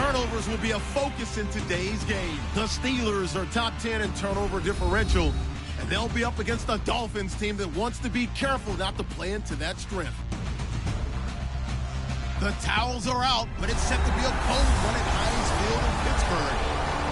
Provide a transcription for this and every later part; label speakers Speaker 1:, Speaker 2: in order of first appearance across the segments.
Speaker 1: Turnovers will be a focus in today's game. The Steelers are top 10 in turnover differential, and they'll be up against a Dolphins team that wants to be careful not to play into that strength. The towels are out, but it's set to be a cold one at Heinz Field in Pittsburgh.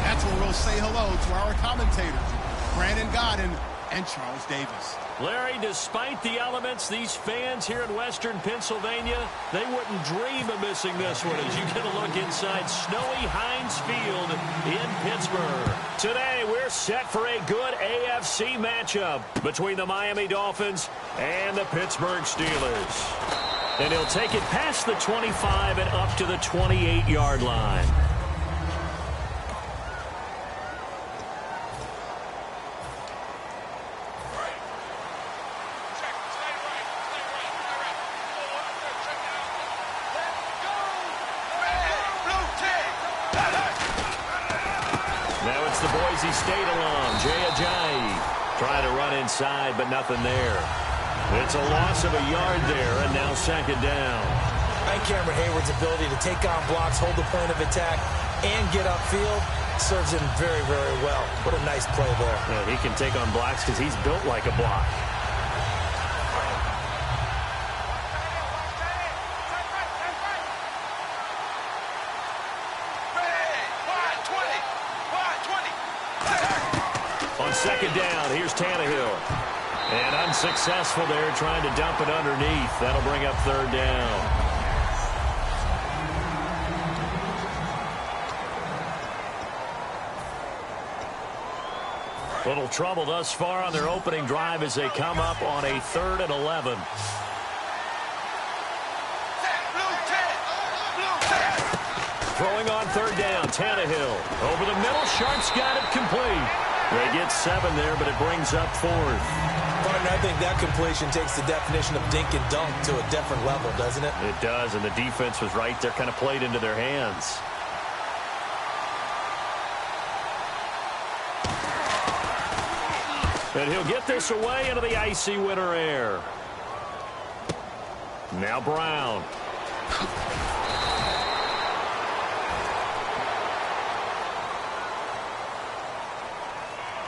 Speaker 1: That's where we'll say hello to our commentators, Brandon Godden and Charles Davis.
Speaker 2: Larry, despite the elements, these fans here in Western Pennsylvania, they wouldn't dream of missing this one as you get a look inside snowy Heinz Field in Pittsburgh. Today, we're set for a good AFC matchup between the Miami Dolphins and the Pittsburgh Steelers. And he'll take it past the 25 and up to the 28-yard line. Now it's the Boise State alum, Jay Ajayi, trying to run inside, but nothing there. It's a loss of a yard there, and now second down.
Speaker 3: And Cameron Hayward's ability to take on blocks, hold the point of attack, and get upfield serves him very, very well. What a nice play there.
Speaker 2: Yeah, he can take on blocks because he's built like a block. On second down, here's Tannehill. And unsuccessful there, trying to dump it underneath. That'll bring up third down. Little trouble thus far on their opening drive as they come up on a 3rd and 11. Throwing on third down, Tannehill. Over the middle, Sharp's got it complete. They get 7 there, but it brings up 4th.
Speaker 3: Partner, I think that completion takes the definition of dink and dunk to a different level, doesn't it?
Speaker 2: It does, and the defense was right there, kind of played into their hands. And he'll get this away into the icy winter air. Now Brown.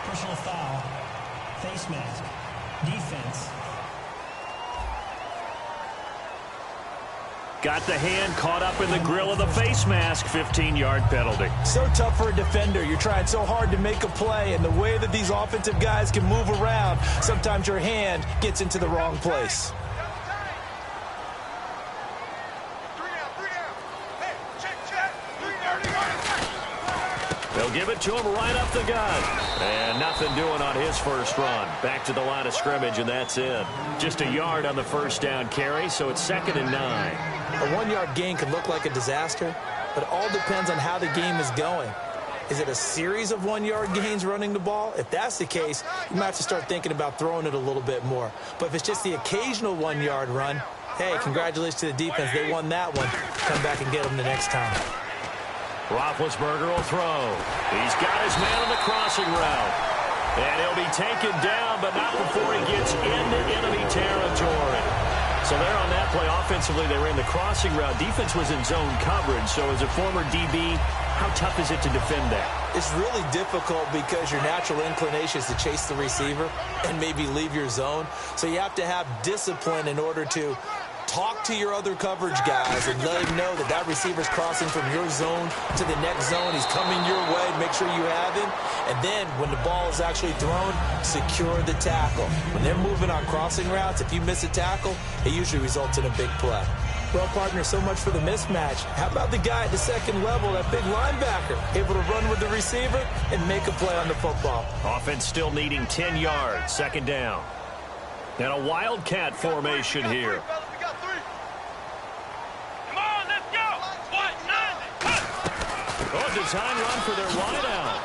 Speaker 4: Personal foul, face mask, defense.
Speaker 2: Got the hand caught up in the grill of the face mask, 15-yard penalty.
Speaker 3: So tough for a defender. You're trying so hard to make a play, and the way that these offensive guys can move around, sometimes your hand gets into the wrong place.
Speaker 2: They'll give it to him right up the gut. And nothing doing on his first run. Back to the line of scrimmage, and that's it. Just a yard on the first down carry, so it's 2nd and 9.
Speaker 3: A 1-yard gain could look like a disaster, but it all depends on how the game is going. Is it a series of 1-yard gains running the ball? If that's the case, you might have to start thinking about throwing it a little bit more. But if it's just the occasional 1-yard run, hey, congratulations to the defense. They won that one. Come back and get them the next time.
Speaker 2: Roethlisberger will throw. He's got his man on the crossing route. And he'll be taken down, but not before he gets into enemy territory. So there on that play, offensively, they ran the crossing route. Defense was in zone coverage. So as a former DB, how tough is it to defend that?
Speaker 3: It's really difficult because your natural inclination is to chase the receiver and maybe leave your zone. So you have to have discipline in order to talk to your other coverage guys and let him know that that receiver's crossing from your zone to the next zone. He's coming your way. Make sure you have him. And then when the ball is actually thrown, secure the tackle. When they're moving on crossing routes, if you miss a tackle, it usually results in a big play. Well, partner, so much for the mismatch. How about the guy at the second level, that big linebacker, able to run with the receiver and make a play on the football?
Speaker 2: Offense still needing 10 yards, 2nd down. And a wildcat formation here. Oh, design run for their wideout.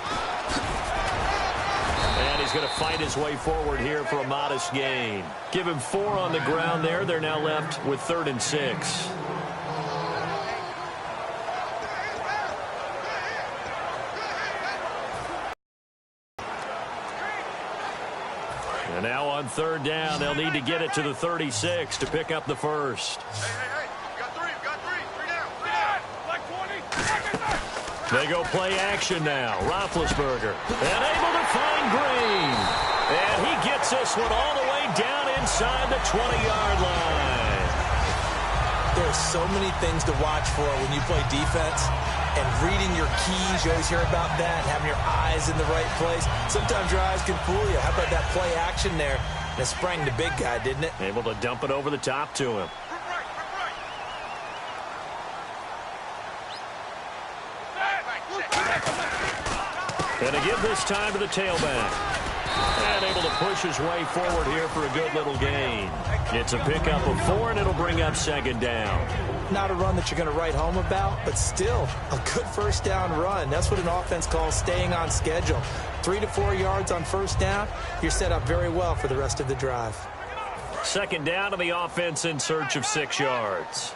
Speaker 2: And he's going to fight his way forward here for a modest gain. Give him 4 on the ground there. They're now left with 3rd and 6. And now on 3rd down, they'll need to get it to the 36 to pick up the first.
Speaker 5: Hey, you got 3, 3 down, 3 down. Like 20,
Speaker 2: They go play action now. Roethlisberger. And able to find Green. And he gets this one all the way down inside the 20-yard line.
Speaker 3: There's so many things to watch for when you play defense. And reading your keys, you always hear about that. Having your eyes in the right place. Sometimes your eyes can fool you. How about that play action there? And it sprang the big guy, didn't it?
Speaker 2: Able to dump it over the top to him. And to give this time to the tailback. And able to push his way forward here for a good little gain. It's a pickup of 4, and it'll bring up second down.
Speaker 3: Not a run that you're going to write home about, but still a good first down run. That's what an offense calls staying on schedule. 3 to 4 yards on first down, you're set up very well for the rest of the drive.
Speaker 2: Second down to the offense in search of 6 yards.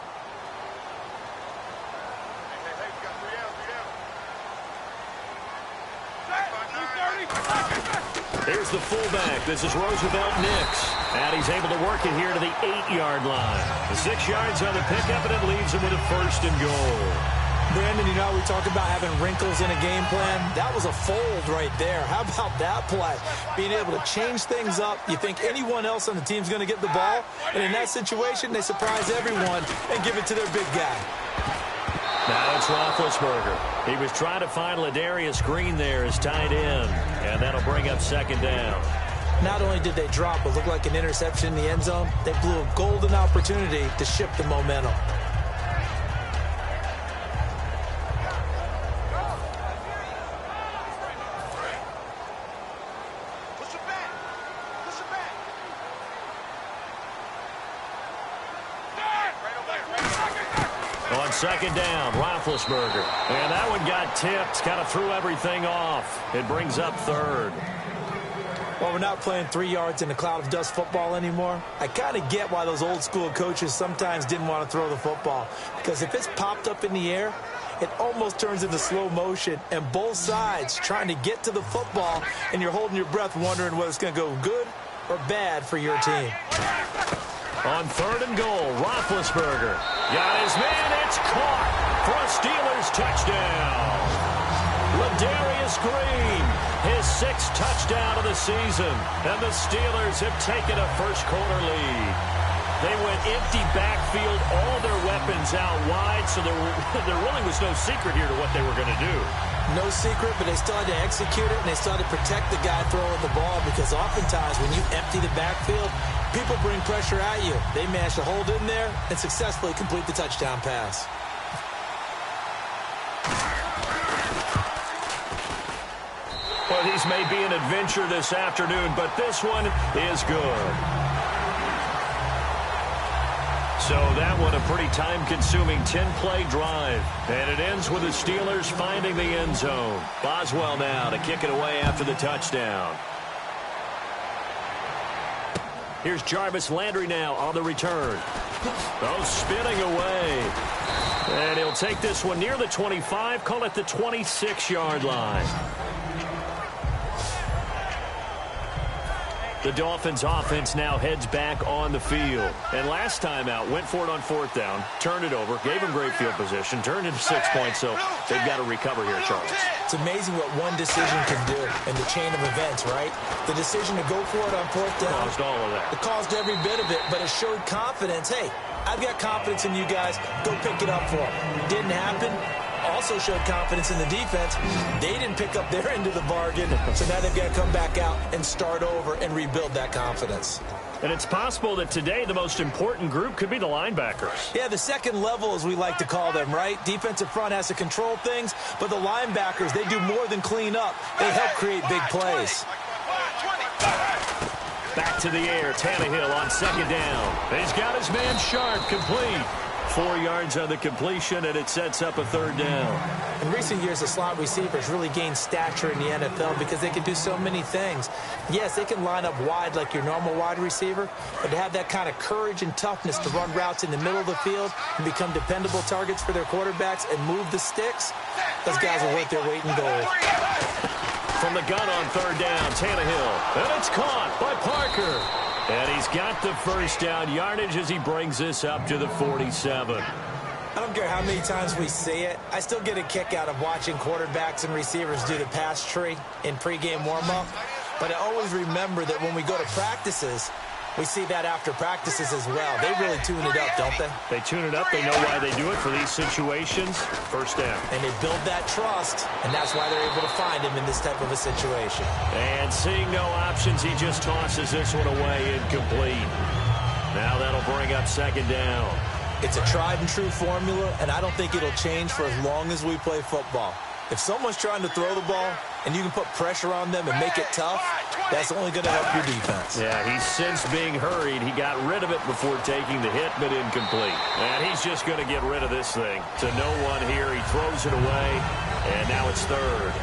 Speaker 2: Here's the fullback. This is Roosevelt Nix. And he's able to work it here to the 8-yard line. The 6 yards on the pickup, and it leaves him with a first and goal.
Speaker 3: Brandon, you know, we talk about having wrinkles in a game plan. That was a fold right there. How about that play? Being able to change things up. You think anyone else on the team's going to get the ball? And in that situation, they surprise everyone and give it to their big guy.
Speaker 2: Now it's Roethlisberger. He was trying to find Ladarius Green there as tight end. And that'll bring up second down.
Speaker 3: Not only did they drop what looked like an interception in the end zone, they blew a golden opportunity to shift the momentum.
Speaker 2: On second down, Roethlisberger. And that one got tipped, kind of threw everything off. It brings up third.
Speaker 3: Well, we're not playing 3 yards in a cloud of dust football anymore. I kind of get why those old school coaches sometimes didn't want to throw the football. Because if it's popped up in the air, it almost turns into slow motion. And both sides trying to get to the football, and you're holding your breath wondering whether it's going to go good or bad for your team.
Speaker 2: On third and goal, Roethlisberger. Got his man, it's caught for a Steelers touchdown. Ladarius Green, his 6th touchdown of the season. And the Steelers have taken a first-quarter lead. They went empty backfield, all their weapons out wide, so there really was no secret here to what they were going to do.
Speaker 3: No secret, but they still had to execute it, and they still had to protect the guy throwing the ball, because oftentimes when you empty the backfield, people bring pressure at you. They managed to hold in there and successfully complete the touchdown pass.
Speaker 2: Well, these may be an adventure this afternoon, but this one is good. So that one a pretty time-consuming 10-play drive. And it ends with the Steelers finding the end zone. Boswell now to kick it away after the touchdown. Here's Jarvis Landry now on the return. Oh, spinning away. And he'll take this one near the 25, call it the 26-yard line. The Dolphins offense now heads back on the field. And last time out, went for it on 4th down, turned it over, gave them great field position, turned into 6 points, so they've got to recover here, Charles.
Speaker 3: It's amazing what one decision can do in the chain of events, right? The decision to go for it on 4th down.
Speaker 2: Caused all of that.
Speaker 3: It caused every bit of it, but it showed confidence. Hey, I've got confidence in you guys. Go pick it up for them. Didn't happen. Also showed confidence in the defense. They didn't pick up their end of the bargain, so now they've got to come back out and start over and rebuild that confidence.
Speaker 2: And it's possible that today the most important group could be the linebackers.
Speaker 3: Yeah, the second level, as we like to call them, right? Defensive front has to control things, but the linebackers, they do more than clean up. They help create big plays.
Speaker 2: Back to the air, Tannehill on second down. He's got his man Sharp complete. 4 yards on the completion, and it sets up a third down.
Speaker 3: In recent years, the slot receivers really gained stature in the NFL because they can do so many things. Yes, they can line up wide like your normal wide receiver, but to have that kind of courage and toughness to run routes in the middle of the field and become dependable targets for their quarterbacks and move the sticks, those guys are worth their weight in gold.
Speaker 2: From the gun on third down, Tannehill. And it's caught by Parker. And he's got the first down yardage as he brings this up to the 47.
Speaker 3: I don't care how many times we see it, I still get a kick out of watching quarterbacks and receivers do the pass tree in pregame warm-up. But I always remember that when we go to practices, we see that after practices as well. They really tune it up, don't they?
Speaker 2: They tune it up. They know why they do it for these situations. First down.
Speaker 3: And they build that trust, and that's why they're able to find him in this type of a situation.
Speaker 2: And seeing no options, he just tosses this one away incomplete. Now that'll bring up second down.
Speaker 3: It's a tried-and-true formula, and I don't think it'll change for as long as we play football. If someone's trying to throw the ball and you can put pressure on them and make it tough, that's only going to help your defense.
Speaker 2: Yeah, he's since being hurried. He got rid of it before taking the hit, but incomplete. And he's just going to get rid of this thing. To no one here. He throws it away, and now it's third.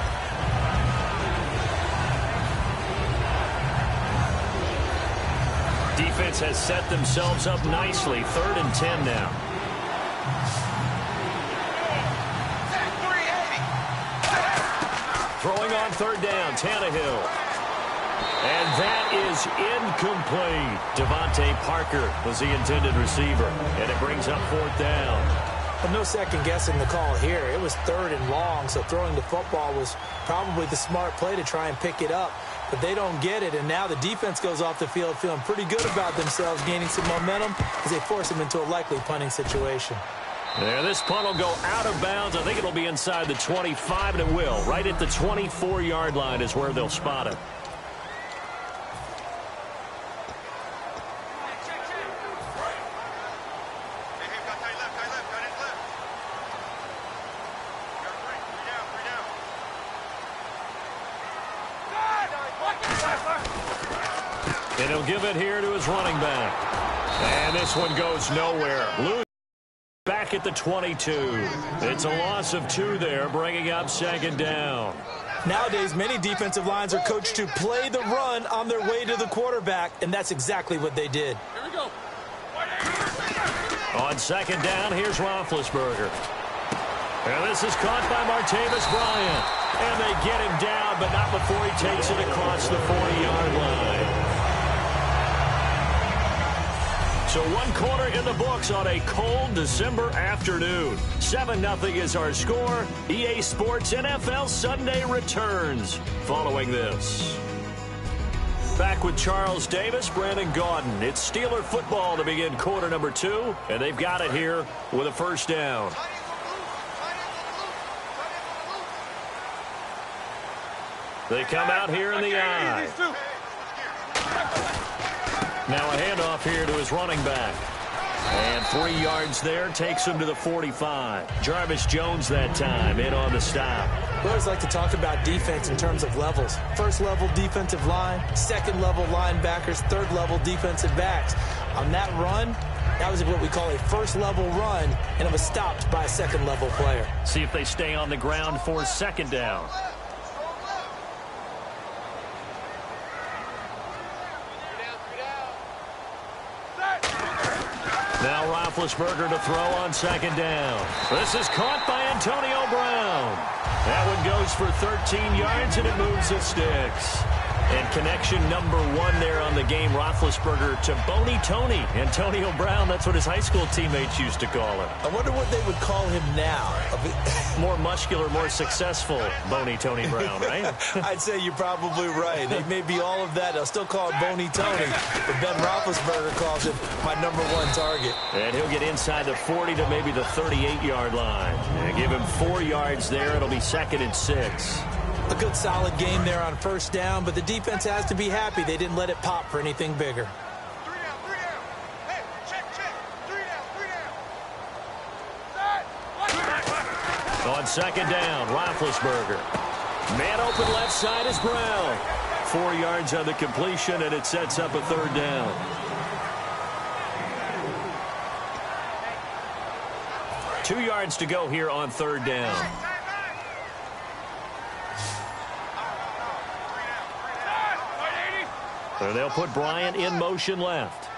Speaker 2: Defense has set themselves up nicely. 3rd and 10 now. Throwing on 3rd down, Tannehill. And that is incomplete. Devontae Parker was the intended receiver. And it brings up 4th down.
Speaker 3: Well, no second guessing the call here. It was 3rd and long, so throwing the football was probably the smart play to try and pick it up. But they don't get it, and now the defense goes off the field feeling pretty good about themselves, gaining some momentum as they force them into a likely punting situation.
Speaker 2: There, this punt will go out of bounds. I think it'll be inside the 25, and it will. Right at the 24-yard line is where they'll spot it. And he'll give it here to his running back. And this one goes nowhere. Lose back at the 22. It's a loss of 2 there, bringing up second down.
Speaker 3: Nowadays, many defensive lines are coached to play the run on their way to the quarterback, and that's exactly what they did.
Speaker 5: Here we go.
Speaker 2: On second down, here's Roethlisberger. And this is caught by Martavis Bryant. And they get him down, but not before he takes it across the 40-yard line. So 1 quarter in the books on a cold December afternoon. 7-0 is our score. EA Sports NFL Sunday returns following this. Back with Charles Davis, Brandon Gaudin. It's Steeler football to begin quarter number 2, and they've got it here with a first down. They come out here in the eye. Now a handoff here to his running back. And 3 yards there takes him to the 45. Jarvis Jones that time in on the stop.
Speaker 3: We always like to talk about defense in terms of levels. First level defensive line, second level linebackers, third level defensive backs. On that run, that was what we call a first level run, and it was stopped by a second level player.
Speaker 2: See if they stay on the ground for second down. Now Roethlisberger to throw on second down. This is caught by Antonio Brown. That one goes for 13 yards, and it moves the sticks. And connection number 1 there on the game, Roethlisberger to Boney Tony. Antonio Brown, that's what his high school teammates used to call him.
Speaker 3: I wonder what they would call him now.
Speaker 2: More muscular, more successful Boney Tony Brown, right?
Speaker 3: I'd say you're probably right. They may be all of that. They'll still call it Boney Tony. But Ben Roethlisberger calls him my number 1 target.
Speaker 2: And he'll get inside the 40 to maybe the 38-yard line. And give him 4 yards there. It'll be 2nd and 6.
Speaker 3: A good solid game there on first down, but the defense has to be happy they didn't let it pop for anything bigger.
Speaker 5: 3 down. Hey, check. 3 down.
Speaker 2: On second down, Roethlisberger. Man open left side is Brown. 4 yards on the completion, and it sets up a 3rd down. Two yards to go here on 3rd down. So they'll put Bryant in motion left.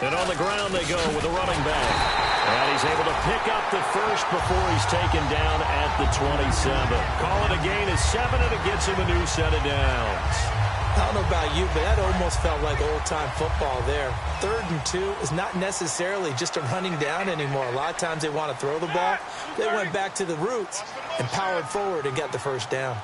Speaker 2: And on the ground they go with a running back. And he's able to pick up the first before he's taken down at the 27. Call it a gain of 7, and it gets him a new set of downs.
Speaker 3: I don't know about you, but that almost felt like old-time football there. 3rd and 2 is not necessarily just a running down anymore. A lot of times they want to throw the ball. They went back to the roots and powered forward and got the first down.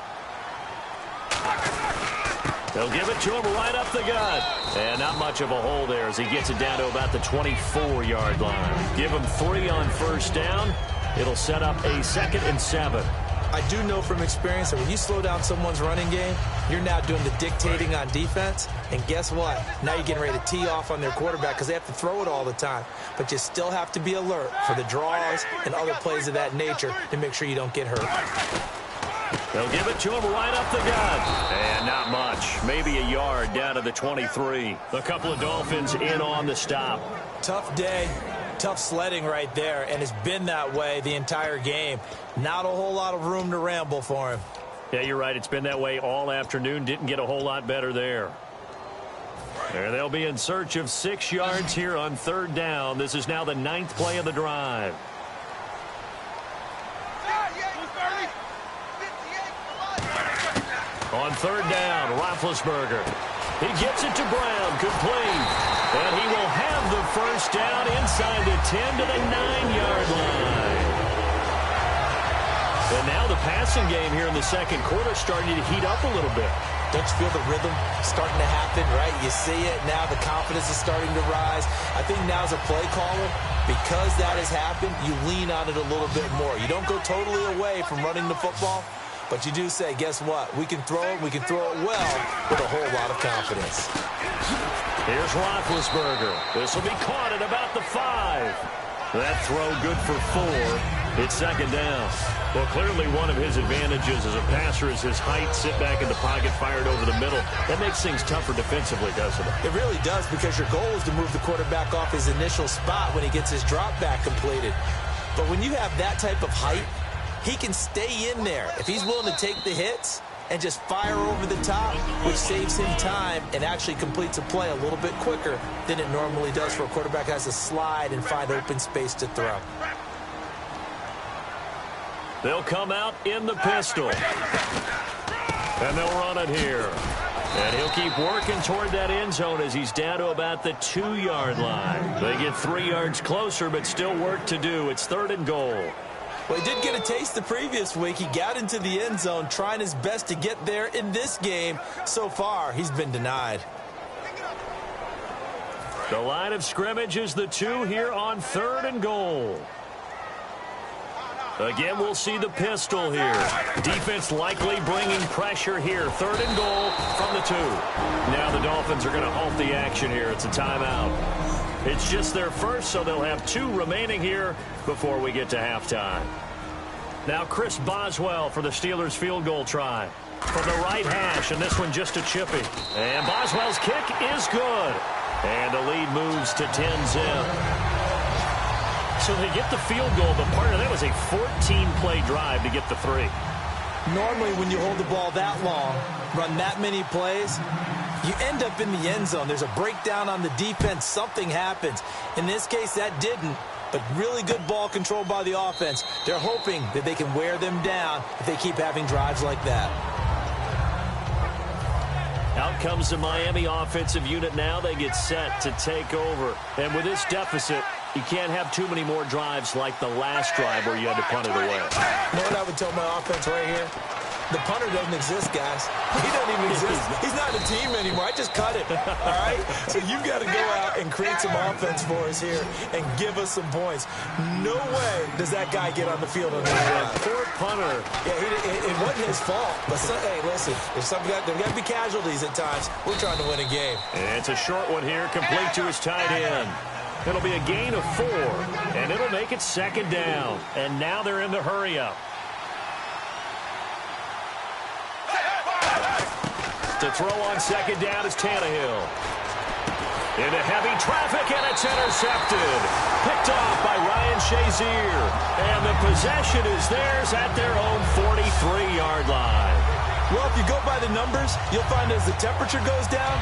Speaker 2: They'll give it to him right up the gut. And not much of a hole there as he gets it down to about the 24-yard line. Give him 3 on first down. It'll set up a 2nd and 7.
Speaker 3: I do know from experience that when you slow down someone's running game, you're now doing the dictating on defense. And guess what? Now you're getting ready to tee off on their quarterback because they have to throw it all the time. But you still have to be alert for the draws and other plays of that nature to make sure you don't get hurt.
Speaker 2: They'll give it to him right up the gut. And not much. Maybe a yard down to the 23. A couple of Dolphins in on the stop.
Speaker 3: Tough day. Tough sledding right there, and it's been that way the entire game. Not a whole lot of room to ramble for him.
Speaker 2: Yeah, you're right. It's been that way all afternoon. Didn't get a whole lot better there. There they'll be in search of 6 yards here on 3rd down. This is now the 9th play of the drive. On 3rd down, Roethlisberger. He gets it to Brown, complete. And he will have the first down inside the 10 to the 9-yard line. And now the passing game here in the 2nd quarter starting to heat up a little bit.
Speaker 3: Don't you feel the rhythm starting to happen, right? You see it now. The confidence is starting to rise. I think now as a play caller, because that has happened, you lean on it a little bit more. You don't go totally away from running the football, but you do say, guess what? We can throw it. We can throw it well with a whole lot of confidence.
Speaker 2: Here's Roethlisberger. This will be caught at about the 5. That throw good for 4. It's 2nd down. Well, clearly one of his advantages as a passer is his height. Sit back in the pocket, fired over the middle. That makes things tougher defensively, doesn't it?
Speaker 3: It really does, because your goal is to move the quarterback off his initial spot when he gets his drop back completed. But when you have that type of height, he can stay in there if he's willing to take the hits and just fire over the top, which saves him time and actually completes a play a little bit quicker than it normally does for a quarterback who has to slide and find open space to throw.
Speaker 2: They'll come out in the pistol. And they'll run it here. And he'll keep working toward that end zone as he's down to about the 2-yard line. They get 3 yards closer, but still work to do. It's 3rd and goal.
Speaker 3: Well, he did get a taste the previous week. He got into the end zone, trying his best to get there in this game. So far, he's been denied.
Speaker 2: The line of scrimmage is the 2 here on 3rd and goal. Again, we'll see the pistol here. Defense likely bringing pressure here. 3rd and goal from the 2. Now the Dolphins are going to halt the action here. It's a timeout. It's just their first, so they'll have 2 remaining here before we get to halftime. Now Chris Boswell for the Steelers field goal try. From the right hash, and this one just a chippy. And Boswell's kick is good. And the lead moves to 10-zip. So they get the field goal, but part of that was a 14-play drive to get the 3.
Speaker 3: Normally, when you hold the ball that long, run that many plays, you end up in the end zone. There's a breakdown on the defense. Something happens. In this case, that didn't, but really good ball control by the offense. They're hoping that they can wear them down if they keep having drives like that.
Speaker 2: Out comes the Miami offensive unit now. They get set to take over. And with this deficit, you can't have too many more drives like the last drive where you had to punt it away.
Speaker 3: You know what I would tell my offense right here? The punter doesn't exist, guys. He doesn't even exist. He's not a team anymore. I just cut it, all right? So you've got to go out and create some offense for us here and give us some points. No way does that guy get on the field on that drive.
Speaker 2: Poor punter.
Speaker 3: Yeah, it wasn't his fault. But, hey, listen, there's got to be casualties at times. We're trying to win a game.
Speaker 2: And it's a short one here, complete to his tight end. It'll be a gain of 4, and it'll make it 2nd down. And now they're in the hurry-up. To throw on 2nd down is Tannehill. Into heavy traffic, and it's intercepted. Picked off by Ryan Shazier. And the possession is theirs at their own 43-yard line.
Speaker 3: Well, if you go by the numbers, you'll find as the temperature goes down,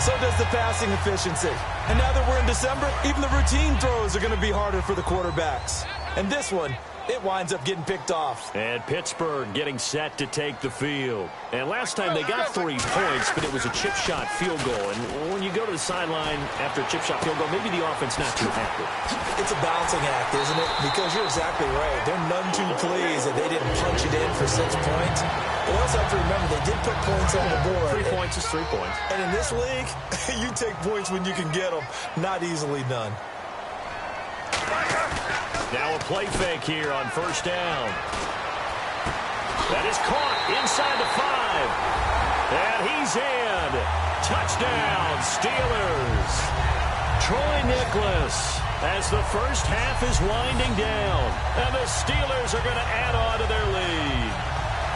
Speaker 3: so does the passing efficiency. And now that we're in December, even the routine throws are going to be harder for the quarterbacks. And this one it winds up getting picked off.
Speaker 2: And Pittsburgh getting set to take the field. And last time they got 3 points, but it was a chip shot field goal. And when you go to the sideline after a chip shot field goal, maybe the offense not too happy.
Speaker 3: It's a balancing act, isn't it? Because you're exactly right. They're none too pleased that they didn't punch it in for 6 points. But also have to remember, they did put points on the board.
Speaker 2: 3 points is 3 points.
Speaker 3: And in this league, you take points when you can get them. Not easily done.
Speaker 2: Now a play fake here on first down. That is caught inside the 5. And he's in. Touchdown, Steelers. Troy Nicholas as the first half is winding down. And the Steelers are going to add on to their lead.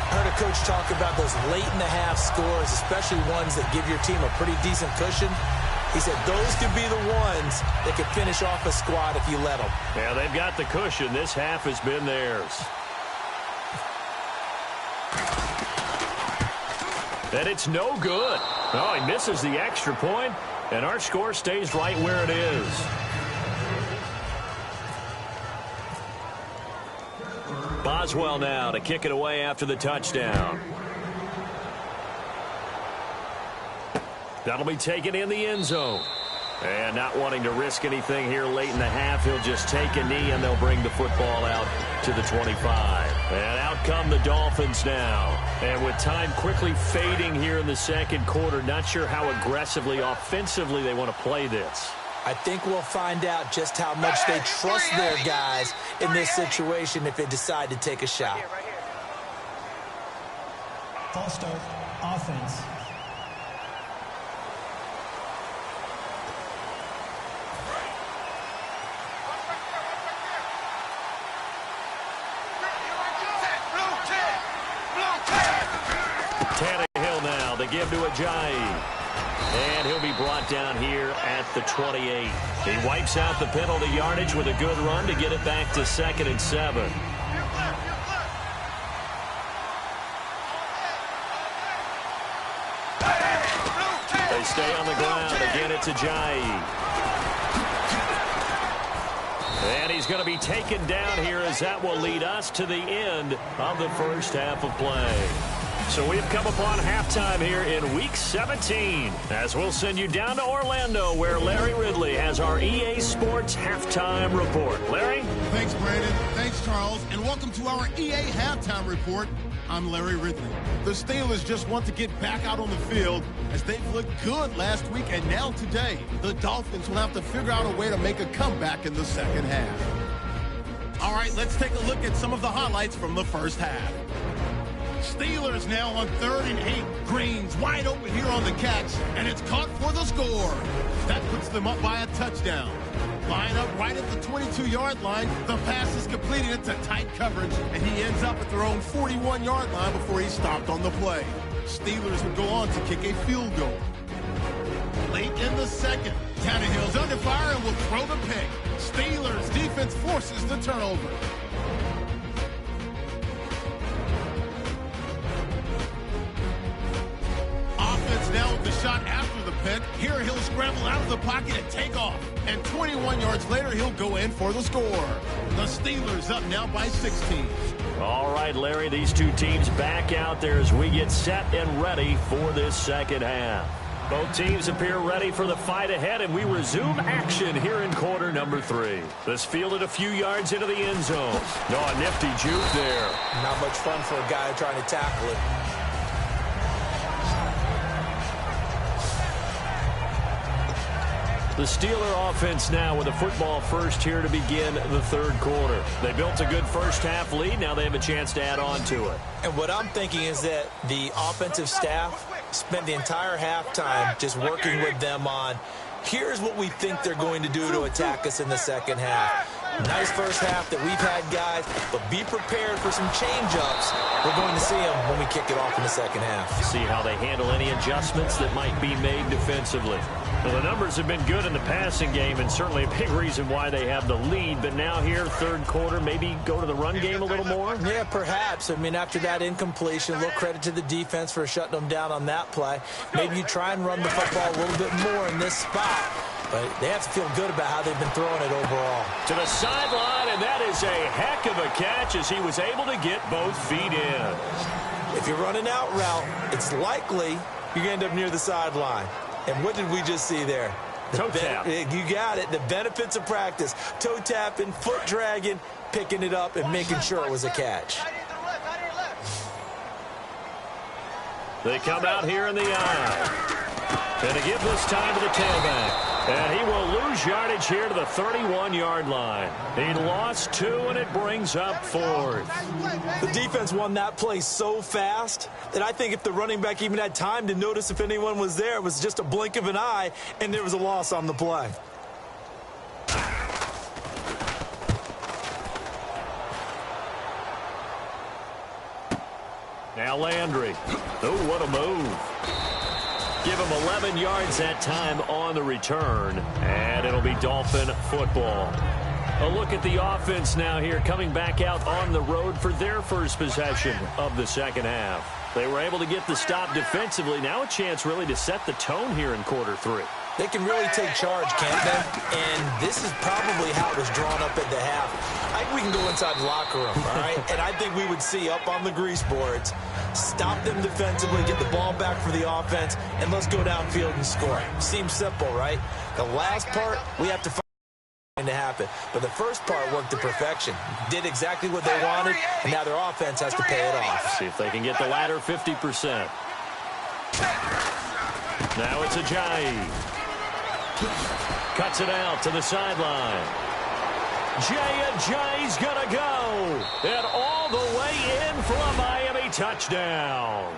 Speaker 3: I heard a coach talk about those late-in-the-half scores, especially ones that give your team a pretty decent cushion. He said those could be the ones that could finish off a squad if you let them.
Speaker 2: Yeah, they've got the cushion. This half has been theirs. And it's no good. Oh, he misses the extra point, and our score stays right where it is. Boswell now to kick it away after the touchdown. That'll be taken in the end zone. And not wanting to risk anything here late in the half, he'll just take a knee, and they'll bring the football out to the 25. And out come the Dolphins now. And with time quickly fading here in the second quarter, not sure how aggressively, offensively they want to play this.
Speaker 3: I think we'll find out just how much they trust their guys in this situation if they decide to take a shot.
Speaker 4: False start, offense.
Speaker 2: Tannehill now to give to Ajayi. And he'll be brought down here at the 28. He wipes out the penalty yardage with a good run to get it back to 2nd and 7. They stay on the ground. Again, it's Ajayi. And he's going to be taken down here as that will lead us to the end of the first half of play. So we've come upon halftime here in Week 17, as we'll send you down to Orlando, where Larry Ridley has our EA Sports Halftime Report. Larry?
Speaker 1: Thanks, Brandon. Thanks, Charles. And welcome to our EA Halftime Report. I'm Larry Ridley. The Steelers just want to get back out on the field as they've looked good last week, and now today, the Dolphins will have to figure out a way to make a comeback in the second half. All right, let's take a look at some of the highlights from the first half. Steelers now on 3rd and 8. Green's wide open here on the catch, and it's caught for the score. That puts them up by a touchdown. Line up right at the 22-yard line. The pass is completed into tight coverage, and he ends up at their own 41-yard line before he's stopped on the play. Steelers would go on to kick a field goal. Late in the second, Tannehill's under fire and will throw the pick. Steelers defense forces the turnover. Now with the shot after the pick. Here he'll scramble out of the pocket and take off. And 21 yards later, he'll go in for the score. The Steelers up now by 16.
Speaker 2: All right, Larry, these two teams back out there as we get set and ready for this second half. Both teams appear ready for the fight ahead, and we resume action here in quarter number 3. This fielded a few yards into the end zone. No, a nifty juke there.
Speaker 3: Not much fun for a guy trying to tackle it.
Speaker 2: The Steeler offense now with a football first here to begin the third quarter. They built a good first half lead. Now they have a chance to add on to it.
Speaker 3: And what I'm thinking is that the offensive staff spent the entire halftime just working with them on, here's what we think they're going to do to attack us in the second half. Nice first half that we've had, guys, but be prepared for some change-ups. We're going to see them when we kick it off in the second half.
Speaker 2: See how they handle any adjustments that might be made defensively. Well, the numbers have been good in the passing game, and certainly a big reason why they have the lead. But now here, third quarter, maybe go to the run game a little more?
Speaker 3: Yeah, perhaps. I mean, after that incompletion, a little credit to the defense for shutting them down on that play. Maybe you try and run the football a little bit more in this spot. But they have to feel good about how they've been throwing it overall.
Speaker 2: To the sideline, and that is a heck of a catch as he was able to get both feet in.
Speaker 3: If you're running out route, it's likely you're going to end up near the sideline. And what did we just see there?
Speaker 2: Toe tap.
Speaker 3: You got it. The benefits of practice. Toe tapping, foot dragging, picking it up, and making sure it was a catch.
Speaker 2: They come out here in the eye. And to give this time to the tailback. And he will lose yardage here to the 31-yard line. He lost 2, and it brings up 4th.
Speaker 3: The defense won that play so fast that I think if the running back even had time to notice if anyone was there, it was just a blink of an eye, and there was a loss on the play.
Speaker 2: Now Landry. Oh, what a move. Give him 11 yards that time on the return, and it'll be Dolphin football. A look at the offense now here, coming back out on the road for their first possession of the second half. They were able to get the stop defensively. Now a chance really to set the tone here in quarter 3.
Speaker 3: They can really take charge, can't they? And this is probably how it was drawn up at the half. I think we can go inside the locker room, all right? And I think we would see up on the grease boards, stop them defensively, get the ball back for the offense, and let's go downfield and score. Seems simple, right? The last part, we have to find to happen. But the first part worked to perfection. Did exactly what they wanted, and now their offense has to pay it off.
Speaker 2: See if they can get the latter 50%. Now it's Ajayi. Cuts it out to the sideline. Ajayi's gonna go. And all the way in for a Miami touchdown.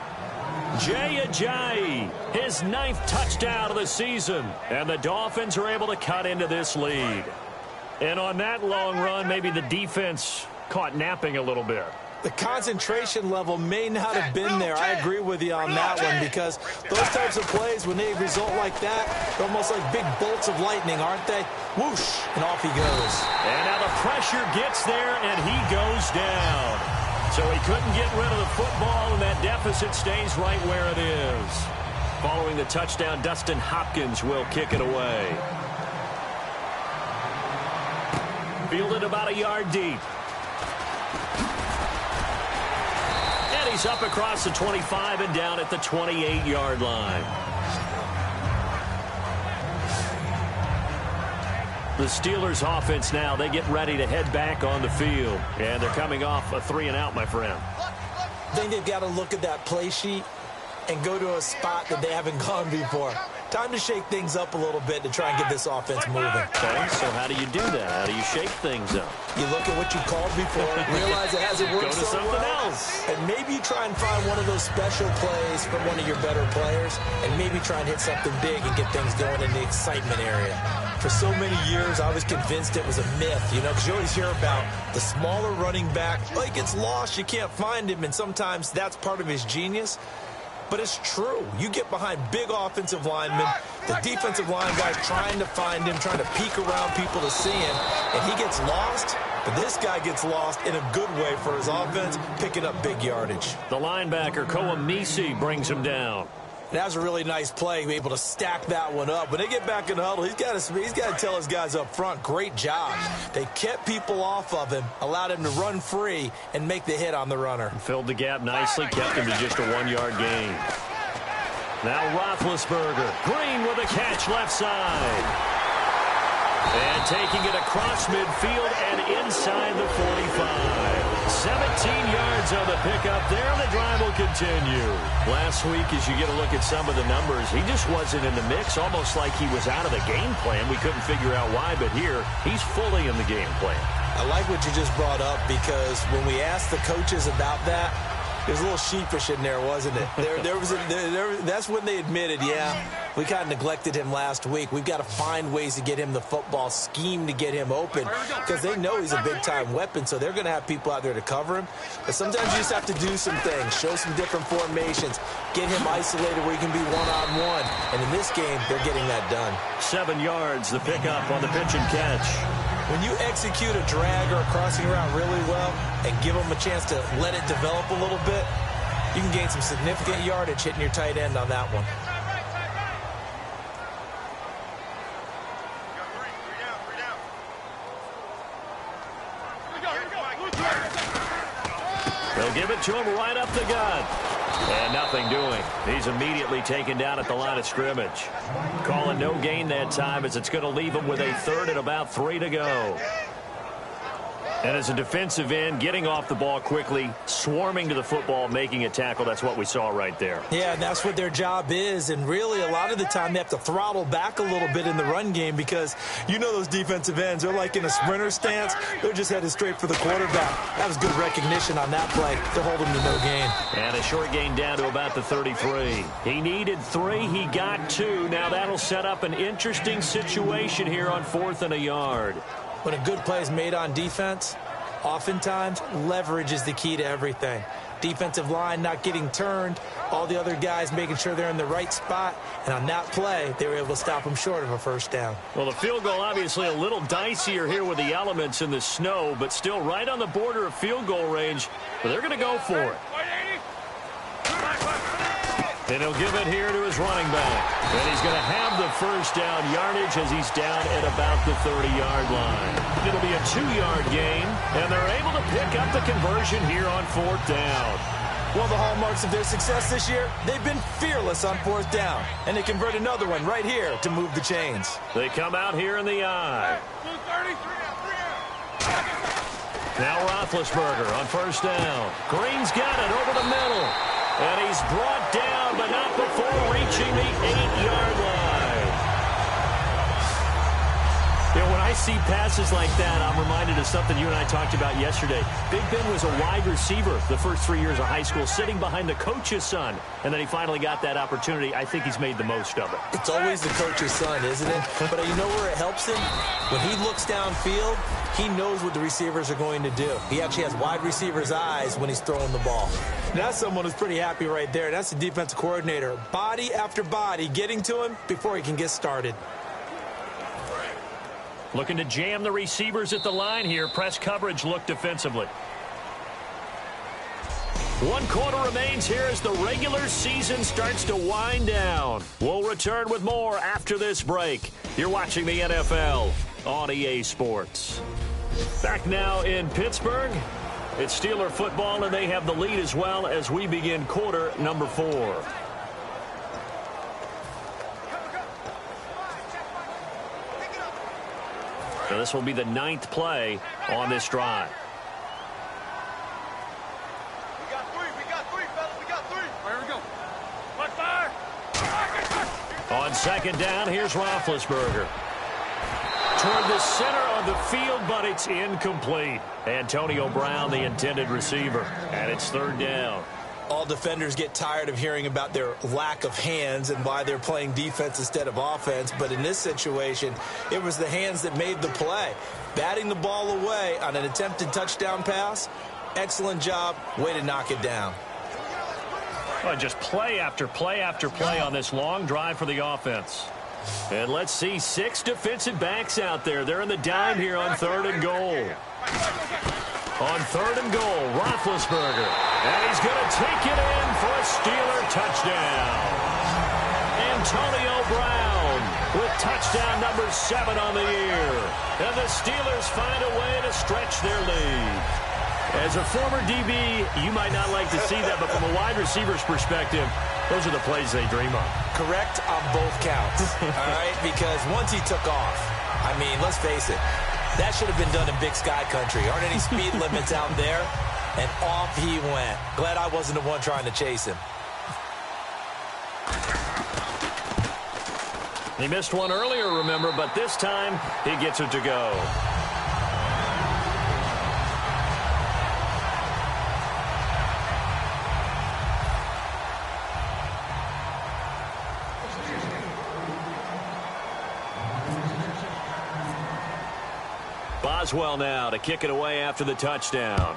Speaker 2: Ajayi, his 9th touchdown of the season. And the Dolphins are able to cut into this lead. And on that long run, maybe the defense caught napping a little bit.
Speaker 3: The concentration level may not have been there. I agree with you on that one, because those types of plays, when they result like that, they're almost like big bolts of lightning, aren't they? Whoosh, and off he goes.
Speaker 2: And now the pressure gets there, and he goes down. So he couldn't get rid of the football, and that deficit stays right where it is. Following the touchdown, Dustin Hopkins will kick it away. Fielded about a yard deep. He's up across the 25 and down at the 28-yard line. The Steelers offense now, they get ready to head back on the field. And they're coming off a 3-and-out, my friend.
Speaker 3: I think they've got to look at that play sheet and go to a spot that they haven't gone before. Time to shake things up a little bit to try and get this offense moving.
Speaker 2: Okay, so how do you do that? How do you shake things up?
Speaker 3: You look at what you called before, realize it hasn't worked
Speaker 2: Go to
Speaker 3: so
Speaker 2: something
Speaker 3: well,
Speaker 2: else.
Speaker 3: and maybe you try and find one of those special plays from one of your better players, and maybe try and hit something big and get things going in the excitement area. For so many years, I was convinced it was a myth, you know, because you always hear about the smaller running back. Oh, he gets lost, you can't find him, and sometimes that's part of his genius. But it's true. You get behind big offensive linemen, the defensive line guys trying to find him, trying to peek around people to see him, and he gets lost. But this guy gets lost in a good way for his offense, picking up big yardage.
Speaker 2: The linebacker, Koamisi, brings him down.
Speaker 3: That was a really nice play, able to stack that one up. When they get back in the huddle, he's got to tell his guys up front, great job. They kept people off of him, allowed him to run free, and make the hit on the runner.
Speaker 2: Filled the gap nicely, kept him to just a 1-yard gain. Now Roethlisberger, Green with a catch left side. And taking it across midfield and inside the 45. 17 yards on the pickup there, and the drive will continue. Last week, as you get a look at some of the numbers, he just wasn't in the mix, almost like he was out of the game plan. We couldn't figure out why, but here, he's fully in the game plan.
Speaker 3: I like what you just brought up, because when we asked the coaches about that, there's a little sheepish in there, wasn't it? That's when they admitted, yeah, we kind of neglected him last week. We've got to find ways to get him the football, scheme to get him open, because they know he's a big-time weapon, so they're going to have people out there to cover him. But sometimes you just have to do some things, show some different formations, get him isolated where he can be one-on-one. And in this game, they're getting that done.
Speaker 2: 7 yards, the pickup on the pitch and catch.
Speaker 3: When you execute a drag or a crossing route really well and give them a chance to let it develop a little bit, you can gain some significant yardage hitting your tight end on that one.
Speaker 2: They'll give it to him right up the gut. And nothing doing. He's immediately taken down at the line of scrimmage. Calling no gain that time as it's going to leave him with a third and about 3 to go. And as a defensive end, getting off the ball quickly, swarming to the football, making a tackle, that's what we saw right there.
Speaker 3: Yeah, and that's what their job is. And really, a lot of the time, they have to throttle back a little bit in the run game because you know those defensive ends, they're like in a sprinter stance. They're just headed straight for the quarterback. That was good recognition on that play to hold him to no gain.
Speaker 2: And a short gain down to about the 33. He needed 3. He got 2. Now that'll set up an interesting situation here on 4th and a yard.
Speaker 3: When a good play is made on defense, oftentimes leverage is the key to everything. Defensive line not getting turned, all the other guys making sure they're in the right spot, and on that play, they were able to stop them short of a first down.
Speaker 2: Well, the field goal obviously a little dicier here with the elements in the snow, but still right on the border of field goal range, but they're going to go for it. And he'll give it here to his running back. And he's going to have the first down yardage as he's down at about the 30-yard line. It'll be a 2-yard gain, and they're able to pick up the conversion here on 4th down.
Speaker 3: Well, the hallmarks of their success this year, they've been fearless on 4th down. And they convert another one right here to move the chains.
Speaker 2: They come out here in the eye. Now Roethlisberger on first down. Green's got it over the middle. And he's brought down, but not before reaching the 8-yard line. You know, when I see passes like that, I'm reminded of something you and I talked about yesterday. Big Ben was a wide receiver the first 3 years of high school, sitting behind the coach's son. And then he finally got that opportunity. I think he's made the most of it.
Speaker 3: It's always the coach's son, isn't it? But you know where it helps him? When he looks downfield, he knows what the receivers are going to do. He actually has wide receivers' eyes when he's throwing the ball. That's someone who's pretty happy right there. That's the defensive coordinator. Body after body getting to him before he can get started.
Speaker 2: Looking to jam the receivers at the line here. Press coverage look defensively. 1 quarter remains here as the regular season starts to wind down. We'll return with more after this break. You're watching the NFL on EA Sports. Back now in Pittsburgh. It's Steeler football, and they have the lead as well as we begin quarter number 4. So this will be the 9th play on this drive.
Speaker 5: We got 3, fellas. We got 3. Here we go. Look, fire.
Speaker 2: On second down, here's Roethlisberger. Toward the center of the field, but it's incomplete. Antonio Brown, the intended receiver, and it's 3rd down.
Speaker 3: All defenders get tired of hearing about their lack of hands and why they're playing defense instead of offense. But in this situation, it was the hands that made the play. Batting the ball away on an attempted touchdown pass, excellent job. Way to knock it down.
Speaker 2: Well, just play after play after play on this long drive for the offense. And let's see, 6 defensive backs out there. They're in the dime here on 3rd and goal. On 3rd and goal, Roethlisberger. And he's going to take it in for a Steeler touchdown. Antonio Brown with touchdown number 7 on the year. And the Steelers find a way to stretch their lead. As a former DB, you might not like to see that, but from a wide receiver's perspective, those are the plays they dream of.
Speaker 3: Correct on both counts, all right? Because once he took off, I mean, let's face it, that should have been done in Big Sky Country. Aren't any speed limits out there? And off he went. Glad I wasn't the one trying to chase him.
Speaker 2: He missed one earlier, remember, but this time he gets it to go. Boswell now to kick it away after the touchdown.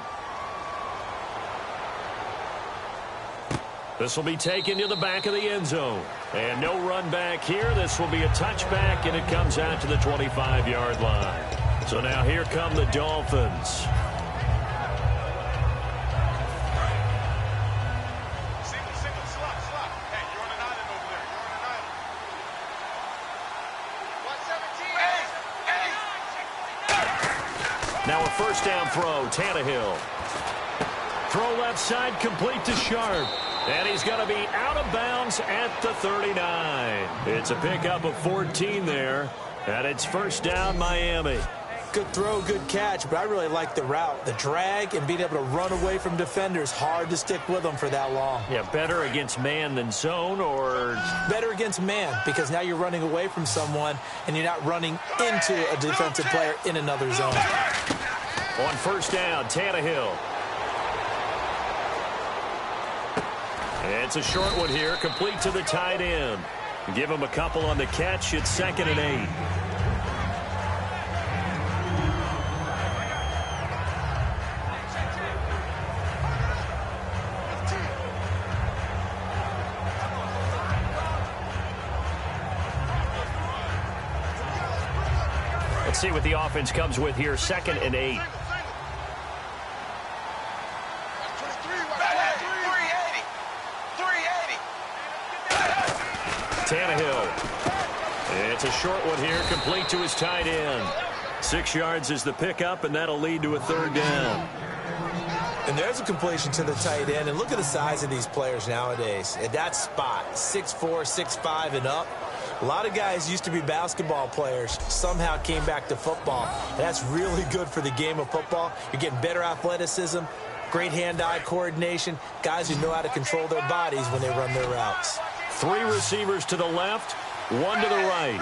Speaker 2: This will be taken to the back of the end zone. And no run back here. This will be a touchback, and it comes out to the 25-yard line. So now here come the Dolphins.
Speaker 5: Single, slot. Hey, you're on an island over there. You're on an island. 117.
Speaker 2: Now a first down throw, Tannehill. Throw left side, complete to Sharp. And he's going to be out of bounds at the 39. It's a pickup of 14 there, and it's first down, Miami.
Speaker 3: Good throw, good catch, but I really like the route. The drag and being able to run away from defenders, hard to stick with them for that long.
Speaker 2: Yeah, better against man than zone, or?
Speaker 3: Better against man, because now you're running away from someone, and you're not running into a defensive player in another zone.
Speaker 2: On first down, Tannehill. It's a short one here, complete to the tight end. Give him a couple on the catch. It's 2nd and 8. Let's see what the offense comes with here. 2nd and 8. Tannehill. It's a short one here, complete to his tight end. 6 yards is the pickup, and that'll lead to a 3rd down.
Speaker 3: And there's a completion to the tight end. And look at the size of these players nowadays. At that spot, 6'4", 6'5", and up. A lot of guys used to be basketball players, somehow came back to football. And that's really good for the game of football. You're getting better athleticism, great hand-eye coordination, guys who know how to control their bodies when they run their routes.
Speaker 2: 3 receivers to the left, 1 to the right.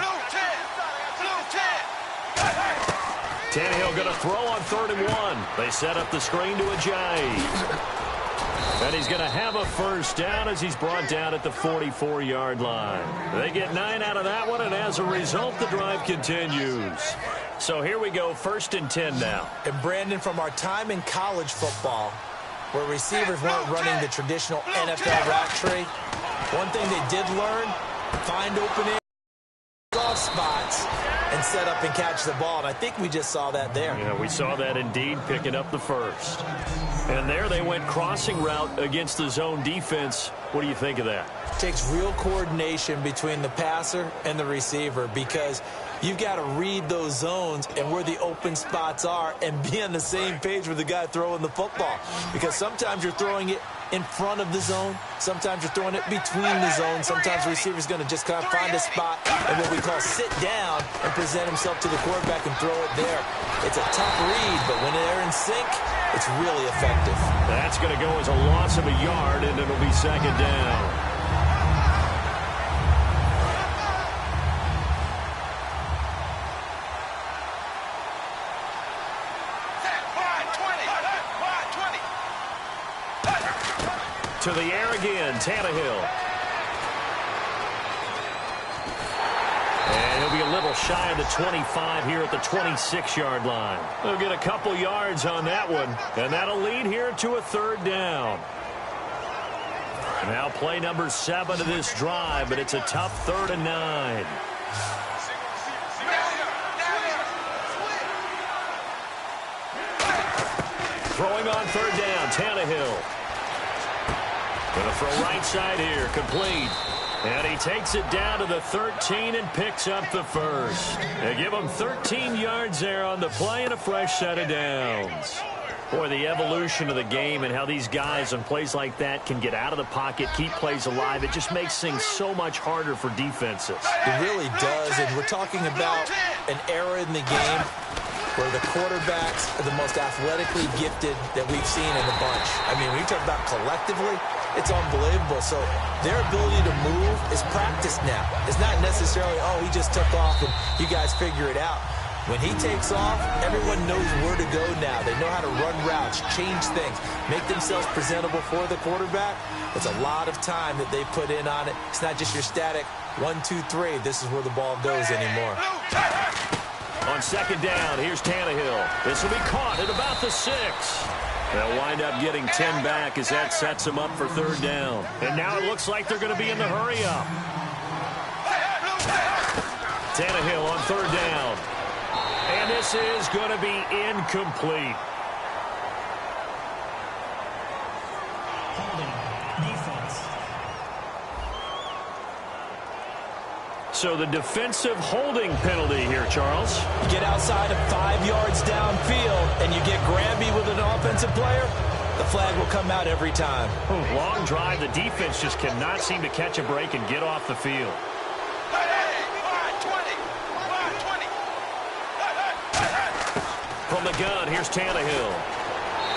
Speaker 2: Tannehill going to throw on 3rd and 1. They set up the screen to Ajayi. And he's going to have a first down as he's brought down at the 44-yard line. They get 9 out of that one, and as a result, the drive continues. So here we go, 1st and 10 now.
Speaker 3: And Brandon, from our time in college football, where receivers weren't running the traditional NFL route tree, one thing they did learn, find open off spots and set up and catch the ball. And I think we just saw that there.
Speaker 2: Yeah, we saw that indeed, picking up the first. And there they went crossing route against the zone defense. What do you think of that?
Speaker 3: It takes real coordination between the passer and the receiver, because you've got to read those zones and where the open spots are and be on the same page with the guy throwing the football. Because sometimes you're throwing it in front of the zone. Sometimes you're throwing it between the zones. Sometimes the receiver's going to just kind of find a spot and what we call sit down and present himself to the quarterback and throw it there. It's a tough read, but when they're in sync, it's really effective.
Speaker 2: That's going to go as a loss of a yard, and it'll be 2nd down. To the air again, Tannehill. And he'll be a little shy of the 25 here at the 26-yard line. They'll get a couple yards on that one, and that'll lead here to a 3rd down. Now play number 7 of this drive, but it's a tough 3rd and 9. Throwing on 3rd down, Tannehill. Going to throw right side here, complete. And he takes it down to the 13 and picks up the first. They give him 13 yards there on the play and a fresh set of downs. Boy, the evolution of the game and how these guys on plays like that can get out of the pocket, keep plays alive, it just makes things so much harder for defenses.
Speaker 3: It really does, and we're talking about an era in the game where the quarterbacks are the most athletically gifted that we've seen in the bunch. I mean, when you talk about collectively, it's unbelievable. So their ability to move is practiced now. It's not necessarily, oh, he just took off and you guys figure it out. When he takes off, everyone knows where to go now. They know how to run routes, change things, make themselves presentable for the quarterback. It's a lot of time that they put in on it. It's not just your static 1, 2, 3. This is where the ball goes anymore.
Speaker 2: On 2nd down, here's Tannehill. This will be caught at about the 6. They'll wind up getting 10 back as that sets them up for 3rd down. And now it looks like they're going to be in the hurry up. Tannehill on 3rd down. And this is going to be incomplete. So the defensive holding penalty here, Charles.
Speaker 3: You get outside of 5 yards downfield and you get grabby with an offensive player, the flag will come out every time.
Speaker 2: Long drive. The defense just cannot seem to catch a break and get off the field. From the gun, here's Tannehill.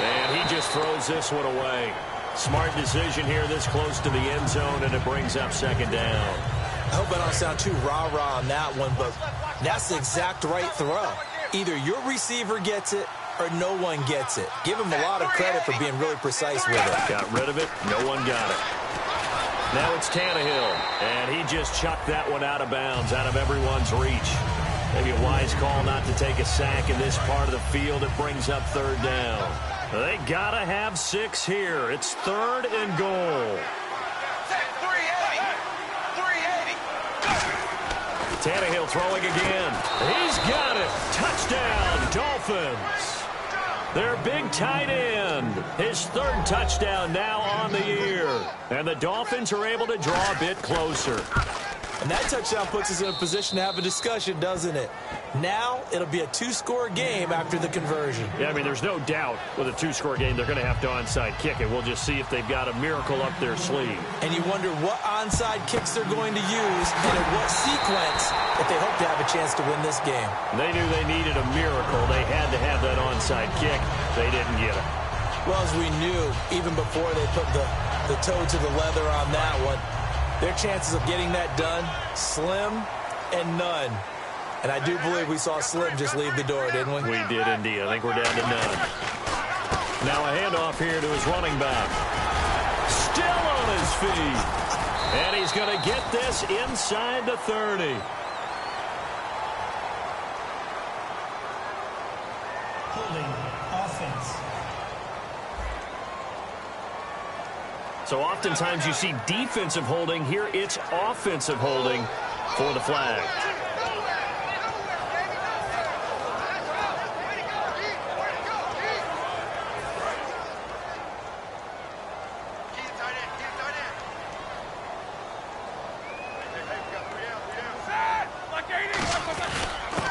Speaker 2: And he just throws this one away. Smart decision here this close to the end zone, and it brings up second down.
Speaker 3: I hope I don't sound too rah-rah on that one, but that's the exact right throw. Either your receiver gets it or no one gets it. Give him a lot of credit for being really precise with it.
Speaker 2: Got rid of it. No one got it. Now it's Tannehill, and he just chucked that one out of bounds, out of everyone's reach. Maybe a wise call not to take a sack in this part of the field. It brings up third down. They got to have 6 here. It's 3rd and goal.
Speaker 5: 380.
Speaker 2: Tannehill throwing again. He's got it. Touchdown, Dolphins. Their big tight end. His 3rd touchdown now on the year. And the Dolphins are able to draw a bit closer.
Speaker 3: And that touchdown puts us in a position to have a discussion, doesn't it? Now it'll be a 2-score game after the conversion.
Speaker 2: Yeah, I mean, there's no doubt with a 2-score game they're going to have to onside kick it. We'll just see if they've got a miracle up their sleeve.
Speaker 3: And you wonder what onside kicks they're going to use and in what sequence if they hope to have a chance to win this game.
Speaker 2: They knew they needed a miracle. They had to have that onside kick. They didn't get it.
Speaker 3: Well, as we knew, even before they put the toe to the leather on that one, their chances of getting that done, slim and none. And I do believe we saw Slim just leave the door, didn't we?
Speaker 2: We did indeed. I think we're down to none. Now a handoff here to his running back. Still on his feet. And he's going to get this inside the 30.
Speaker 4: Holding offense.
Speaker 2: So oftentimes you see defensive holding. Here it's offensive holding for the flag.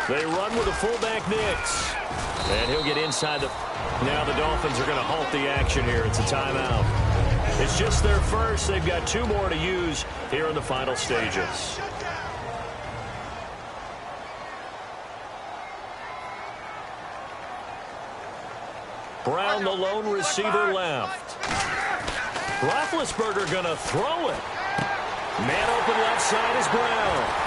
Speaker 2: They run with a fullback Nix. And he'll get inside the... Now the Dolphins are going to halt the action here. It's a timeout. It's just their first. They've got 2 more to use here in the final stages. Brown, the lone receiver, left. Roethlisberger going to throw it. Man open left side is Brown.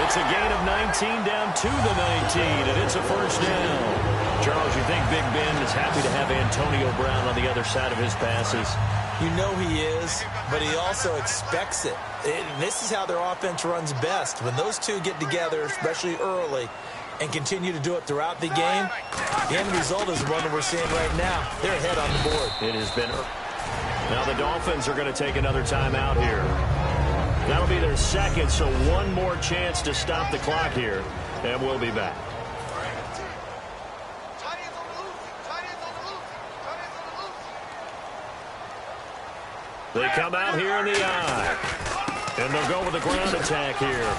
Speaker 2: It's a gain of 19 down to the 19, and it's a first down. Charles, you think Big Ben is happy to have Antonio Brown on the other side of his passes?
Speaker 3: You know he is, but he also expects it. This is how their offense runs best. When those two get together, especially early, and continue to do it throughout the game, the end result is the one that we're seeing right now. They're ahead on the board.
Speaker 2: It has been... Now the Dolphins are going to take another timeout here. That'll be their second, so one more chance to stop the clock here, and we'll be back. They come out here in the eye, and they'll go with a ground attack here.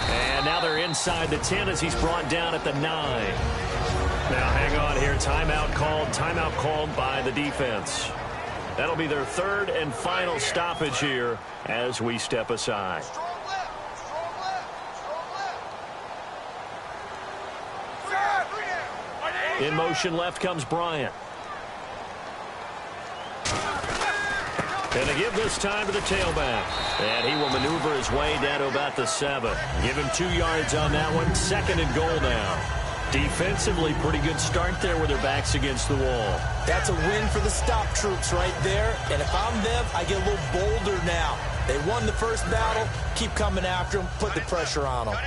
Speaker 2: And now they're inside the 10 as he's brought down at the 9. Now hang on here, timeout called by the defense. That'll be their 3rd and final stoppage here as we step aside. In motion left comes Bryant. And they give this time to the tailback. And he will maneuver his way down to about the 7. Give him 2 yards on that one. 2nd and goal now. Defensively, pretty good start there with their backs against the wall.
Speaker 3: That's a win for the stop troops right there. And if I'm them, I get a little bolder now. They won the first battle. Keep coming after them. Put the pressure on them.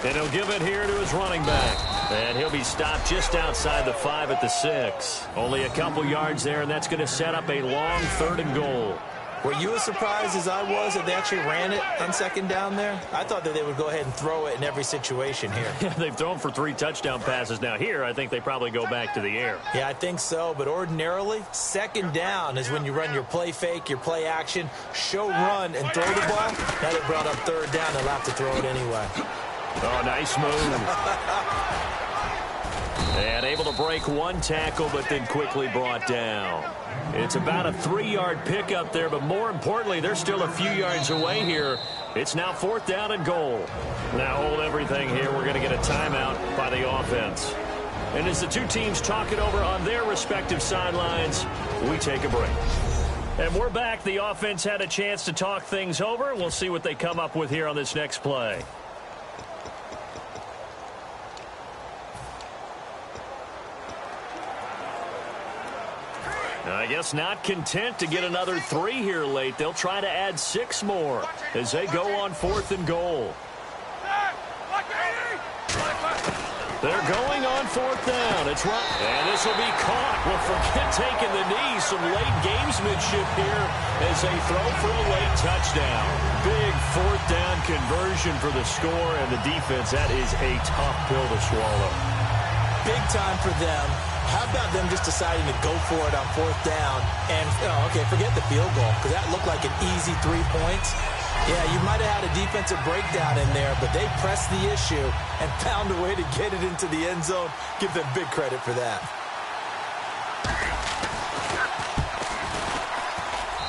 Speaker 2: And he'll give it here to his running back. And he'll be stopped just outside the 5 at the 6. Only a couple yards there, and that's going to set up a long 3rd and goal.
Speaker 3: Were you as surprised as I was that they actually ran it on 2nd down there? I thought that they would go ahead and throw it in every situation here.
Speaker 2: Yeah, they've thrown for 3 touchdown passes. Now here, I think they probably go back to the air.
Speaker 3: Yeah, I think so. But ordinarily, 2nd down is when you run your play fake, your play action, show run, and throw the ball. Now they brought up 3rd down. They'll have to throw it anyway.
Speaker 2: Oh, nice move. And able to break one tackle, but then quickly brought down. It's about a 3-yard pickup there, but more importantly, they're still a few yards away here. It's now 4th down and goal. Now hold everything here. We're going to get a timeout by the offense. And as the two teams talk it over on their respective sidelines, we take a break. And we're back. The offense had a chance to talk things over. We'll see what they come up with here on this next play. I guess not content to get another 3 here late. They'll try to add 6 more as they go on 4th and goal. They're going on 4th down. It's right. And this will be caught. Well, forget taking the knee. Some late gamesmanship here as they throw for a late touchdown. Big 4th down conversion for the score, and the defense, that is a tough pill to swallow.
Speaker 3: Big time for them. How about them just deciding to go for it on 4th down? And, okay, forget the field goal, because that looked like an easy 3 points. Yeah, you might have had a defensive breakdown in there, but they pressed the issue and found a way to get it into the end zone. Give them big credit for that.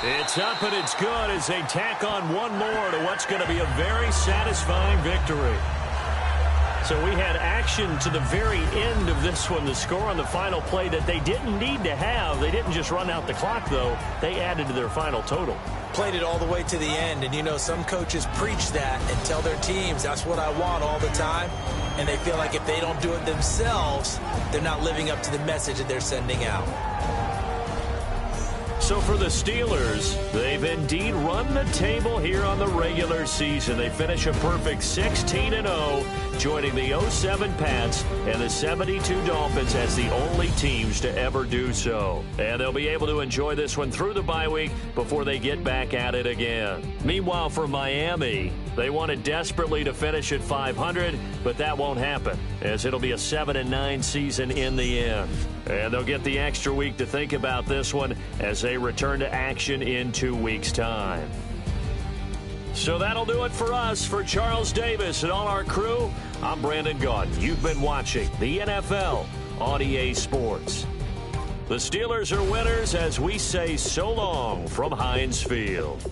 Speaker 2: It's up and it's good as they tack on one more to what's going to be a very satisfying victory. So we had action to the very end of this one. The score on the final play that they didn't need to have. They didn't just run out the clock, though. They added to their final total.
Speaker 3: Played it all the way to the end, and you know some coaches preach that and tell their teams that's what I want all the time, and they feel like if they don't do it themselves, they're not living up to the message that they're sending out.
Speaker 2: So for the Steelers, they've indeed run the table here on the regular season. They finish a perfect 16-0, joining the 07 Pats and the 72 Dolphins as the only teams to ever do so. And they'll be able to enjoy this one through the bye week before they get back at it again. Meanwhile, for Miami, they wanted desperately to finish at 500, but that won't happen, as it'll be a 7-9 season in the end. And they'll get the extra week to think about this one as they return to action in 2 weeks' time. So that'll do it for us. For Charles Davis and all our crew, I'm Brandon Gaudin. You've been watching the NFL on EA Sports. The Steelers are winners as we say so long from Heinz Field.